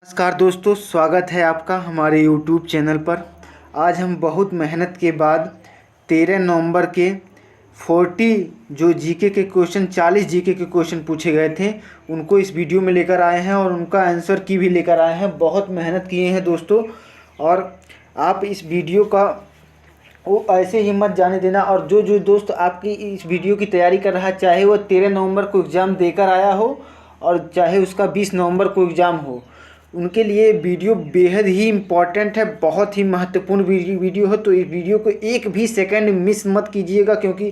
नमस्कार दोस्तों, स्वागत है आपका हमारे YouTube चैनल पर। आज हम बहुत मेहनत के बाद 13 नवंबर के 40 जो जीके के क्वेश्चन 40 जीके के क्वेश्चन पूछे गए थे उनको इस वीडियो में लेकर आए हैं और उनका आंसर की भी लेकर आए हैं। बहुत मेहनत किए हैं दोस्तों, और आप इस वीडियो का वो ऐसे ही मत जाने देना। और जो दोस्त आपकी इस वीडियो की तैयारी कर रहा है, चाहे वो 13 नवंबर को एग्ज़ाम देकर आया हो और चाहे उसका 20 नवंबर को एग्ज़ाम हो, उनके लिए वीडियो बेहद ही इम्पॉर्टेंट है, बहुत ही महत्वपूर्ण वीडियो है। तो इस वीडियो को एक भी सेकंड मिस मत कीजिएगा, क्योंकि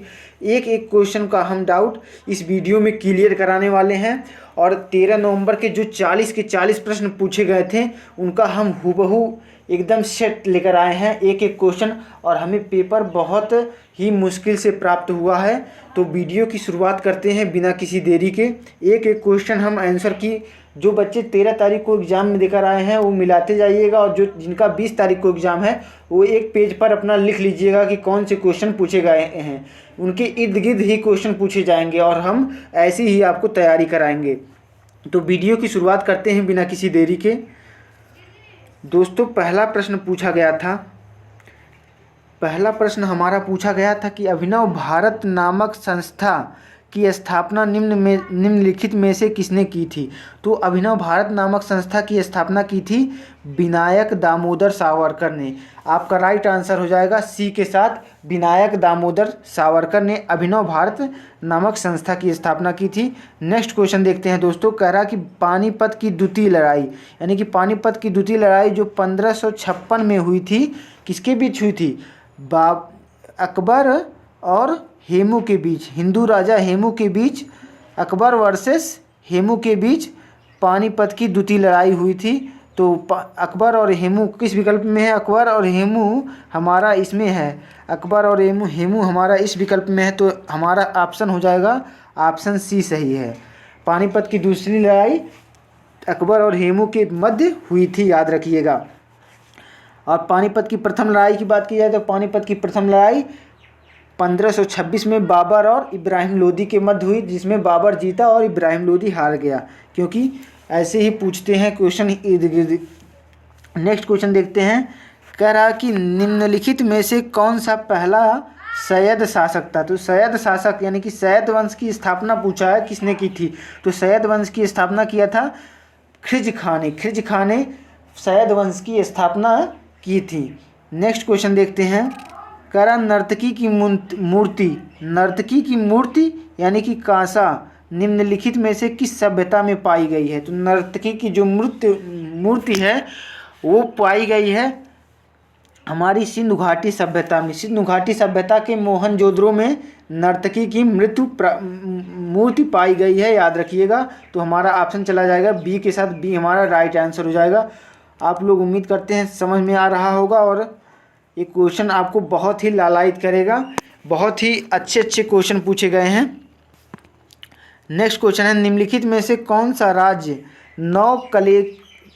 एक एक क्वेश्चन का हम डाउट इस वीडियो में क्लियर कराने वाले हैं। और 13 नवंबर के जो 40 के 40 प्रश्न पूछे गए थे उनका हम हूबहू एकदम सेट लेकर आए हैं, एक एक क्वेश्चन। और हमें पेपर बहुत ही मुश्किल से प्राप्त हुआ है। तो वीडियो की शुरुआत करते हैं बिना किसी देरी के। एक एक क्वेश्चन हम आंसर की जो बच्चे 13 तारीख को एग्ज़ाम में देकर आए हैं वो मिलाते जाइएगा, और जो जिनका 20 तारीख को एग्ज़ाम है वो एक पेज पर अपना लिख लीजिएगा कि कौन से क्वेश्चन पूछे गए हैं। उनके इर्द गिर्द ही क्वेश्चन पूछे जाएंगे और हम ऐसी ही आपको तैयारी कराएंगे। तो वीडियो की शुरुआत करते हैं बिना किसी देरी के। दोस्तों, पहला प्रश्न हमारा पूछा गया था कि अभिनव भारत नामक संस्था की स्थापना निम्नलिखित में से किसने की थी। तो अभिनव भारत नामक संस्था की स्थापना की थी विनायक दामोदर सावरकर ने। आपका राइट आंसर हो जाएगा सी के साथ, विनायक दामोदर सावरकर ने अभिनव भारत नामक संस्था की स्थापना की थी। नेक्स्ट क्वेश्चन देखते हैं दोस्तों। कह रहा कि पानीपत की द्वितीय लड़ाई, यानी कि पानीपत की द्वितीय लड़ाई जो 1556 में हुई थी, किसके बीच हुई थी? अकबर और हेमू के बीच, हिंदू राजा हेमू के बीच, अकबर वर्सेस हेमू के बीच पानीपत की द्वितीय लड़ाई हुई थी। तो अकबर और हेमू किस विकल्प में है? अकबर और हेमू हमारा इसमें है, अकबर और हेमू हमारा इस विकल्प में है। तो हमारा ऑप्शन हो जाएगा ऑप्शन सी सही है। पानीपत की दूसरी लड़ाई अकबर और हेमू के मध्य हुई थी, याद रखिएगा। और पानीपत की प्रथम लड़ाई की बात की जाए तो पानीपत की प्रथम लड़ाई 1526 में बाबर और इब्राहिम लोदी के मध्य हुई, जिसमें बाबर जीता और इब्राहिम लोदी हार गया, क्योंकि ऐसे ही पूछते हैं क्वेश्चन इर्द गिर्द। नेक्स्ट क्वेश्चन देखते हैं। कह रहा कि निम्नलिखित में से कौन सा पहला सैयद शासक था? तो सैयद शासक यानी कि सैयद वंश की स्थापना पूछा है, किसने की थी? तो सैयद वंश की स्थापना किया था खिज खां ने सैयद वंश की स्थापना की थी। नेक्स्ट क्वेश्चन देखते हैं। करा नर्तकी की मूर्ति यानी कि कांसा निम्नलिखित में से किस सभ्यता में पाई गई है? तो नर्तकी की जो मूर्ति है वो पाई गई है हमारी सिंधु घाटी सभ्यता में। सिंधु घाटी सभ्यता के मोहनजोदड़ो में नर्तकी की मूर्ति पाई गई है, याद रखिएगा। तो हमारा ऑप्शन चला जाएगा बी के साथ, बी हमारा राइट आंसर हो जाएगा। आप लोग उम्मीद करते हैं समझ में आ रहा होगा, और ये क्वेश्चन आपको बहुत ही लालायित करेगा। बहुत ही अच्छे क्वेश्चन पूछे गए हैं। नेक्स्ट क्वेश्चन है, निम्नलिखित में से कौन सा राज्य नौ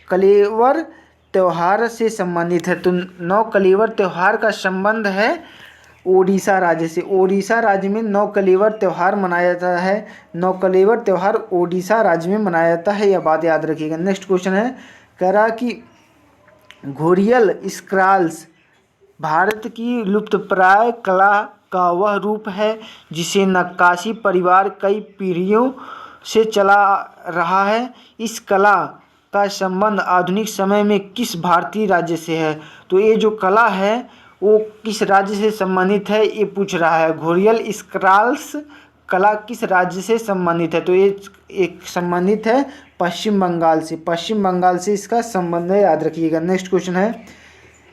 कलेवर त्यौहार से संबंधित है? तो नौ कलेवर त्यौहार का संबंध है ओडिशा राज्य से। ओडिशा राज्य में नौ कलेवर त्यौहार मनाया जाता है। नौ कलेवर त्यौहार ओडिशा राज्य में मनाया जाता है, यह बात याद रखिएगा। नेक्स्ट क्वेश्चन है, कह रहा कि घोरियल स्क्रॉल्स भारत की लुप्तप्राय कला का वह रूप है जिसे नक्काशी परिवार कई पीढ़ियों से चला रहा है। इस कला का संबंध आधुनिक समय में किस भारतीय राज्य से है? तो ये जो कला है वो किस राज्य से संबंधित है, ये पूछ रहा है। घोरियल स्क्रॉल्स कला किस राज्य से संबंधित है? तो ये एक संबंधित है पश्चिम बंगाल से। पश्चिम बंगाल से इसका संबंध है, याद रखिएगा। नेक्स्ट क्वेश्चन है,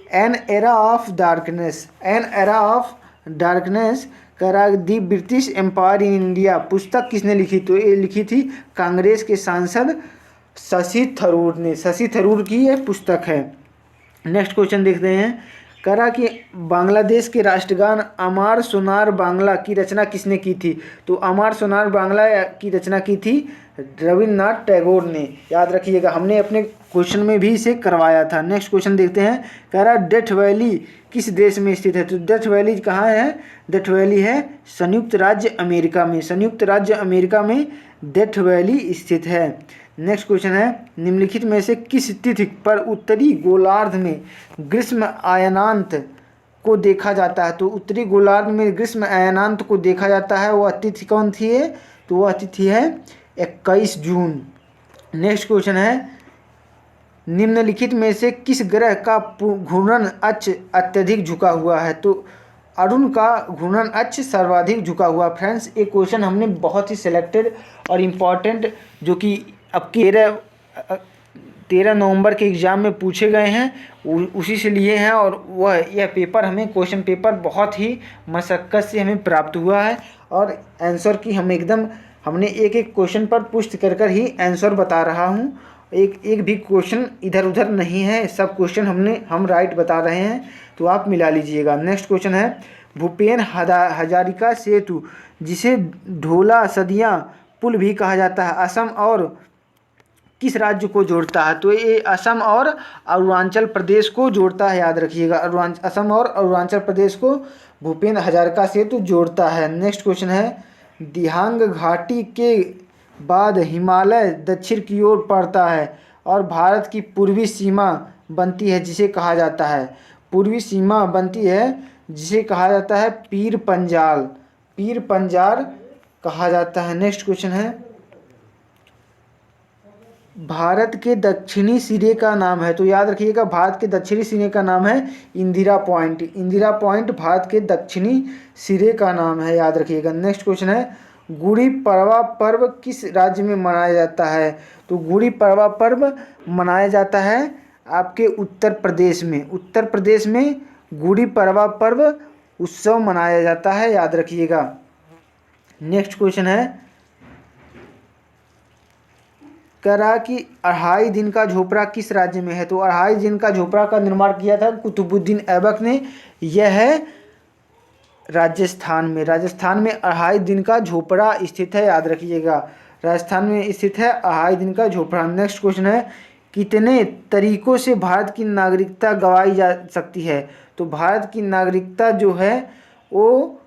एन एरा ऑफ डार्कनेस करा दी ब्रिटिश एम्पायर इन इंडिया पुस्तक किसने लिखी? तो ये लिखी थी कांग्रेस के सांसद शशि थरूर ने। शशि थरूर की ये पुस्तक है। नेक्स्ट क्वेश्चन देखते हैं। करा कि बांग्लादेश के राष्ट्रगान अमार सोनार बांग्ला की रचना किसने की थी? तो अमार सोनार बांग्ला की रचना की थी रविन्द्रनाथ टैगोर ने, याद रखिएगा। हमने अपने क्वेश्चन में भी इसे करवाया था। नेक्स्ट क्वेश्चन देखते हैं। कह रहा डेथ वैली किस देश में स्थित है? तो डेथ वैली कहाँ है? डेथ वैली है संयुक्त राज्य अमेरिका में। संयुक्त राज्य अमेरिका में डेथ वैली स्थित है। नेक्स्ट क्वेश्चन है, निम्नलिखित में से किस तिथि पर उत्तरी गोलार्ध में ग्रीष्म अयनांत को देखा जाता है? तो उत्तरी गोलार्ध में ग्रीष्म अयनांत को देखा जाता है, वह तिथि कौन थी है? तो वह तिथि है 21 जून। नेक्स्ट क्वेश्चन है, निम्नलिखित में से किस ग्रह का घूर्णन अक्ष अत्यधिक झुका हुआ है? तो अरुण का घूर्णन अक्ष सर्वाधिक झुका हुआ। फ्रेंड्स, एक क्वेश्चन हमने बहुत ही सिलेक्टेड और इम्पॉर्टेंट, जो कि अब 13 नवंबर के एग्ज़ाम में पूछे गए हैं, उसी से लिए हैं। और वह यह पेपर हमें, क्वेश्चन पेपर बहुत ही मशक्क़त से हमें प्राप्त हुआ है, और आंसर की हमने एक एक क्वेश्चन पर पुष्टि कर ही आंसर बता रहा हूँ। एक भी क्वेश्चन इधर उधर नहीं है, सब क्वेश्चन हम राइट बता रहे हैं, तो आप मिला लीजिएगा। नेक्स्ट क्वेश्चन है, भूपेन हजारिका सेतु, जिसे ढोला सदियाँ पुल भी कहा जाता है, असम और किस राज्य को जोड़ता है? तो ये असम और अरुणाचल प्रदेश को जोड़ता है, याद रखिएगा। असम और अरुणाचल प्रदेश को भूपेन हजारिका सेतु जोड़ता है। नेक्स्ट क्वेश्चन है, दिहांग घाटी के बाद हिमालय दक्षिण की ओर बढ़ता है और भारत की पूर्वी सीमा बनती है, जिसे कहा जाता है, पूर्वी सीमा बनती है जिसे कहा जाता है पीर पंजाल कहा जाता है। नेक्स्ट क्वेश्चन है, भारत के दक्षिणी सिरे का नाम है? तो याद रखिएगा, भारत के दक्षिणी सिरे का नाम है इंदिरा पॉइंट भारत के दक्षिणी सिरे का नाम है, याद रखिएगा। नेक्स्ट क्वेश्चन है, गुड़ी पड़वा पर्व किस राज्य में मनाया जाता है? तो गुड़ी पड़वा पर्व मनाया जाता है आपके उत्तर प्रदेश में गुड़ी पड़वा पर्व उत्सव मनाया जाता है, याद रखिएगा। नेक्स्ट क्वेश्चन है, करा कि 2.5 दिन का झोपड़ा किस राज्य में है? तो 2.5 दिन का झोपड़ा का निर्माण किया था कुतुबुद्दीन ऐबक ने। यह है राजस्थान में 2.5 दिन का झोपड़ा स्थित है, याद रखिएगा। राजस्थान में स्थित है 2.5 दिन का झोपड़ा। नेक्स्ट क्वेश्चन है, कितने तरीकों से भारत की नागरिकता गंवाई जा सकती है? तो भारत की नागरिकता जो है वो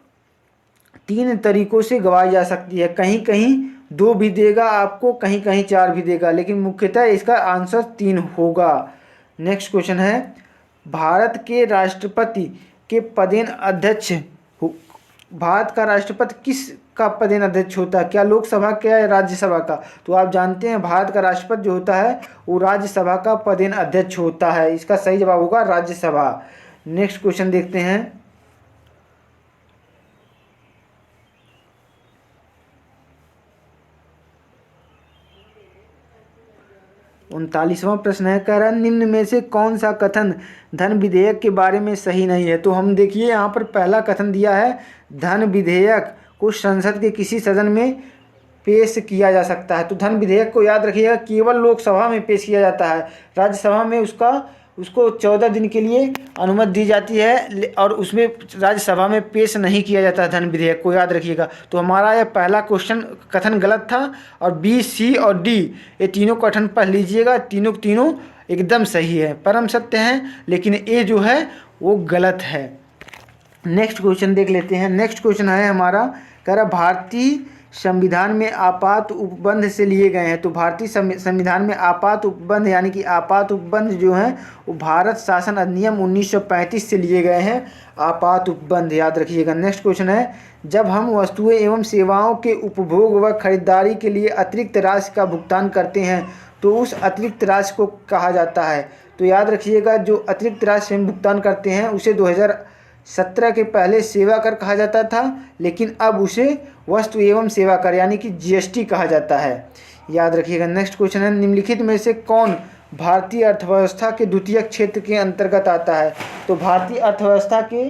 3 तरीकों से गंवाई जा सकती है। कहीं कहीं 2 भी देगा आपको, कहीं कहीं 4 भी देगा, लेकिन मुख्यतः इसका आंसर 3 होगा। नेक्स्ट क्वेश्चन है, भारत के राष्ट्रपति के पदेन अध्यक्ष, भारत का राष्ट्रपति किस का पदेन अध्यक्ष होता है? क्या लोकसभा का या राज्यसभा का? तो आप जानते हैं भारत का राष्ट्रपति जो होता है वो राज्यसभा का पदेन अध्यक्ष होता है। इसका सही जवाब होगा राज्यसभा। नेक्स्ट क्वेश्चन देखते हैं, 39वां प्रश्न है, कह रहा है निम्न में से कौन सा कथन धन विधेयक के बारे में सही नहीं है? तो हम देखिए यहाँ पर पहला कथन दिया है, धन विधेयक को संसद के किसी सदन में पेश किया जा सकता है। तो धन विधेयक को याद रखिएगा केवल लोकसभा में पेश किया जाता है, राज्यसभा में उसको 14 दिन के लिए अनुमति दी जाती है, और उसमें राज्यसभा में पेश नहीं किया जाता है धन विधेयक को, याद रखिएगा। तो हमारा यह पहला कथन गलत था, और बी, सी और डी ये तीनों कथन पढ़ लीजिएगा, तीनों एकदम सही है, परम सत्य हैं, लेकिन ए जो है वो गलत है। नेक्स्ट क्वेश्चन देख लेते हैं। नेक्स्ट क्वेश्चन है हमारा, कह रहा भारतीय संविधान में आपात उपबंध से लिए गए हैं। तो भारतीय संविधान में आपात उपबंध यानी कि आपात उपबंध जो हैं वो भारत शासन अधिनियम 1935 से लिए गए हैं, आपात उपबंध, याद रखिएगा। नेक्स्ट क्वेश्चन है, जब हम वस्तुएं एवं सेवाओं के उपभोग व खरीदारी के लिए अतिरिक्त राशि का भुगतान करते हैं तो उस अतिरिक्त राशि को कहा जाता है? तो याद रखिएगा, जो अतिरिक्त राशि हम भुगतान करते हैं उसे 2017 के पहले सेवा कर कहा जाता था, लेकिन अब उसे वस्तु एवं सेवा कर यानी कि जीएसटी कहा जाता है, याद रखिएगा। नेक्स्ट क्वेश्चन है, निम्नलिखित में से कौन भारतीय अर्थव्यवस्था के द्वितीयक क्षेत्र के अंतर्गत आता है? तो भारतीय अर्थव्यवस्था के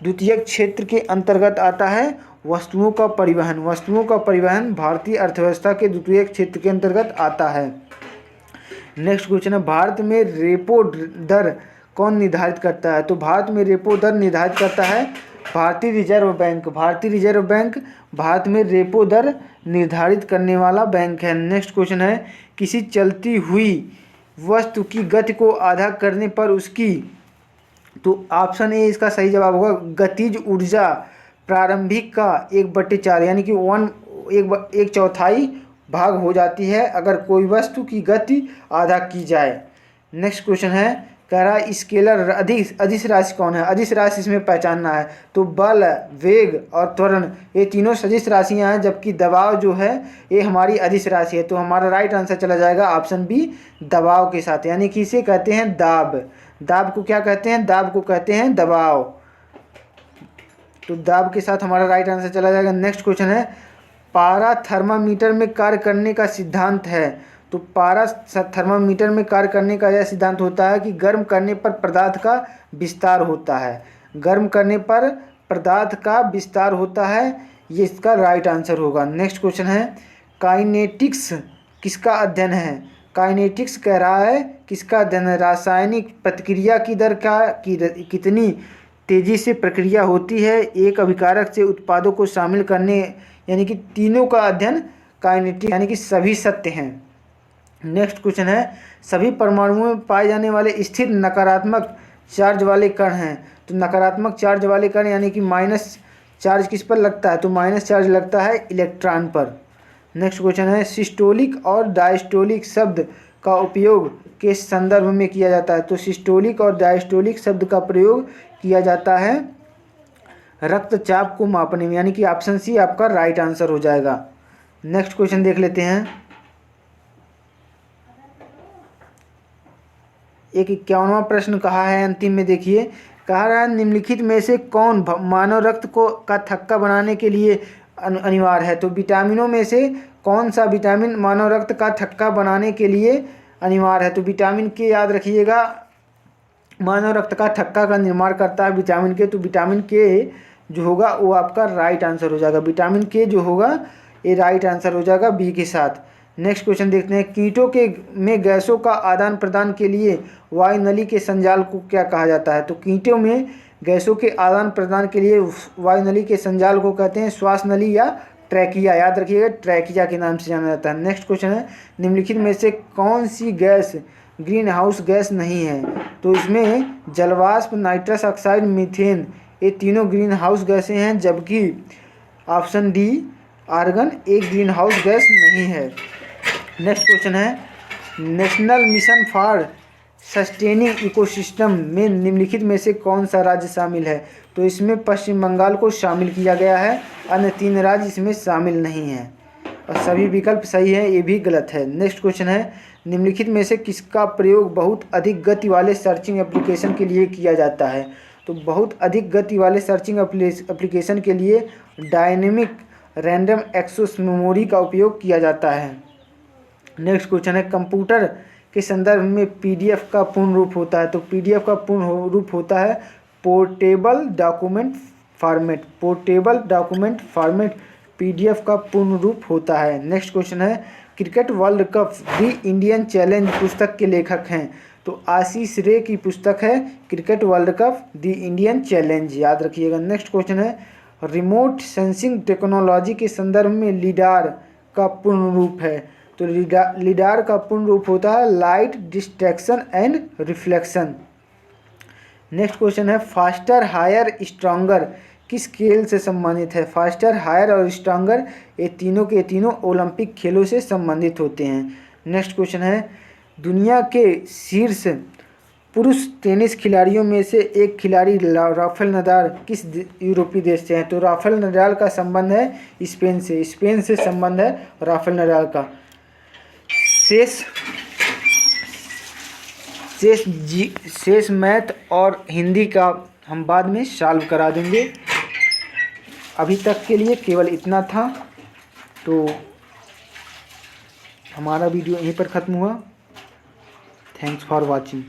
द्वितीयक क्षेत्र के अंतर्गत आता है वस्तुओं का परिवहन भारतीय अर्थव्यवस्था के द्वितीयक क्षेत्र के अंतर्गत आता है। नेक्स्ट क्वेश्चन है, भारत में रेपो दर कौन निर्धारित करता है? तो भारत में रेपो दर निर्धारित करता है भारतीय रिजर्व बैंक। भारत में रेपो दर निर्धारित करने वाला बैंक है। नेक्स्ट क्वेश्चन है, किसी चलती हुई वस्तु की गति को आधा करने पर उसकी, तो ऑप्शन ए इसका सही जवाब होगा, गतिज ऊर्जा प्रारंभिक का 1/4 यानी कि 1/4 भाग हो जाती है अगर कोई वस्तु की गति आधा की जाए। नेक्स्ट क्वेश्चन है, कह रहा है स्केलर अदिश राशि कौन है? अदिश राशि इसमें पहचानना है। तो बल, वेग और त्वरण ये तीनों सदिश राशियां हैं, जबकि दबाव जो है ये हमारी अदिश राशि है। तो हमारा राइट आंसर चला जाएगा ऑप्शन बी, दबाव के साथ, यानी कि इसे कहते हैं दाब। दाब को क्या कहते हैं? दाब को कहते हैं दबाव। तो दाब के साथ हमारा राइट आंसर चला जाएगा। नेक्स्ट क्वेश्चन है, पारा थर्मामीटर में कार्य करने का सिद्धांत है। तो पारा थर्मामीटर में कार्य करने का यह सिद्धांत होता है कि गर्म करने पर पदार्थ का विस्तार होता है। गर्म करने पर पदार्थ का विस्तार होता है, ये इसका राइट आंसर होगा। नेक्स्ट क्वेश्चन है, काइनेटिक्स किसका अध्ययन है? काइनेटिक्स कह रहा है किसका अध्ययन है? रासायनिक प्रतिक्रिया की दर कितनी तेजी से प्रक्रिया होती है, एक अभिकारक से उत्पादों को शामिल करने, यानी कि तीनों का अध्ययन काइनेटिक्स, यानी कि सभी सत्य हैं। नेक्स्ट क्वेश्चन है, सभी परमाणुओं में पाए जाने वाले स्थिर नकारात्मक चार्ज वाले कण हैं। तो नकारात्मक चार्ज वाले कण यानी कि माइनस चार्ज किस पर लगता है? तो माइनस चार्ज लगता है इलेक्ट्रॉन पर। नेक्स्ट क्वेश्चन है, सिस्टोलिक और डायस्टोलिक शब्द का उपयोग किस संदर्भ में किया जाता है? तो सिस्टोलिक और डायस्टोलिक शब्द का प्रयोग किया जाता है रक्तचाप को मापने में, यानी कि ऑप्शन सी आपका राइट आंसर हो जाएगा। नेक्स्ट क्वेश्चन देख लेते हैं, एक 51वां प्रश्न कहा है अंतिम में, देखिए कहा रहा है निम्नलिखित में से कौन मानव रक्त को का थक्का बनाने के लिए अनिवार्य है? तो विटामिनों में से कौन सा विटामिन मानव रक्त का थक्का बनाने के लिए अनिवार्य है? तो विटामिन के याद रखिएगा, मानव रक्त का थक्का का निर्माण करता है विटामिन के। तो विटामिन के जो होगा वो आपका राइट आंसर हो जाएगा। विटामिन के जो होगा ये राइट आंसर हो जाएगा बी के साथ। नेक्स्ट क्वेश्चन देखते हैं, कीटों के में गैसों का आदान प्रदान के लिए वायुनली के संजाल को क्या कहा जाता है? तो कीटों में गैसों के आदान प्रदान के लिए वायुनली के संजाल को कहते हैं श्वास नली या ट्रैकिया, याद रखिएगा ट्रैकिया के नाम से जाना जाता है। नेक्स्ट क्वेश्चन है, निम्नलिखित में से कौन सी गैस ग्रीन हाउस गैस नहीं है? तो इसमें जलवाष्प, नाइट्रस ऑक्साइड, मीथेन ये तीनों ग्रीन हाउस गैसें हैं, जबकि ऑप्शन डी आर्गन एक ग्रीन हाउस गैस नहीं है। नेक्स्ट क्वेश्चन है, national mission for sustaining ecosystem में निम्नलिखित में से कौन सा राज्य शामिल है? तो इसमें पश्चिम बंगाल को शामिल किया गया है, अन्य 3 राज्य इसमें शामिल नहीं हैं और सभी विकल्प सही हैं, ये भी गलत है। नेक्स्ट क्वेश्चन है, निम्नलिखित में से किसका प्रयोग बहुत अधिक गति वाले सर्चिंग एप्लीकेशन के लिए किया जाता है? तो बहुत अधिक गति वाले सर्चिंग एप्लीकेशन के लिए डायनेमिक रैंडम एक्सेस मेमोरी का उपयोग किया जाता है। नेक्स्ट क्वेश्चन है, कंप्यूटर के संदर्भ में पीडीएफ का पूर्ण रूप होता है? तो पीडीएफ का पूर्ण रूप होता है portable document format. Portable document format PDF का पूर्ण रूप होता है। नेक्स्ट क्वेश्चन है, cricket world cup the Indian challenge पुस्तक के लेखक हैं? तो आशीष रे की पुस्तक है cricket world cup the Indian challenge, याद रखिएगा। नेक्स्ट क्वेश्चन है, रिमोट सेंसिंग टेक्नोलॉजी के संदर्भ में लीडार का पूर्ण रूप है? तो लीडार का पूर्ण रूप होता है light distraction and reflection. Next question है, फास्टर, हायर, स्ट्रॉन्गर किस खेल से संबंधित है? फास्टर, हायर और स्ट्रॉन्गर ये तीनों के तीनों ओलंपिक खेलों से संबंधित होते हैं। नेक्स्ट क्वेश्चन है, दुनिया के शीर्ष पुरुष टेनिस खिलाड़ियों में से एक खिलाड़ी राफेल नडाल किस यूरोपीय देश से हैं? तो राफेल नडाल का संबंध है स्पेन से, स्पेन से संबंध है राफेल नडाल का। शेष मैथ और हिंदी का हम बाद में सॉल्व करा देंगे। अभी तक के लिए केवल इतना था, तो हमारा वीडियो यहीं पर ख़त्म हुआ। Thanks for watching.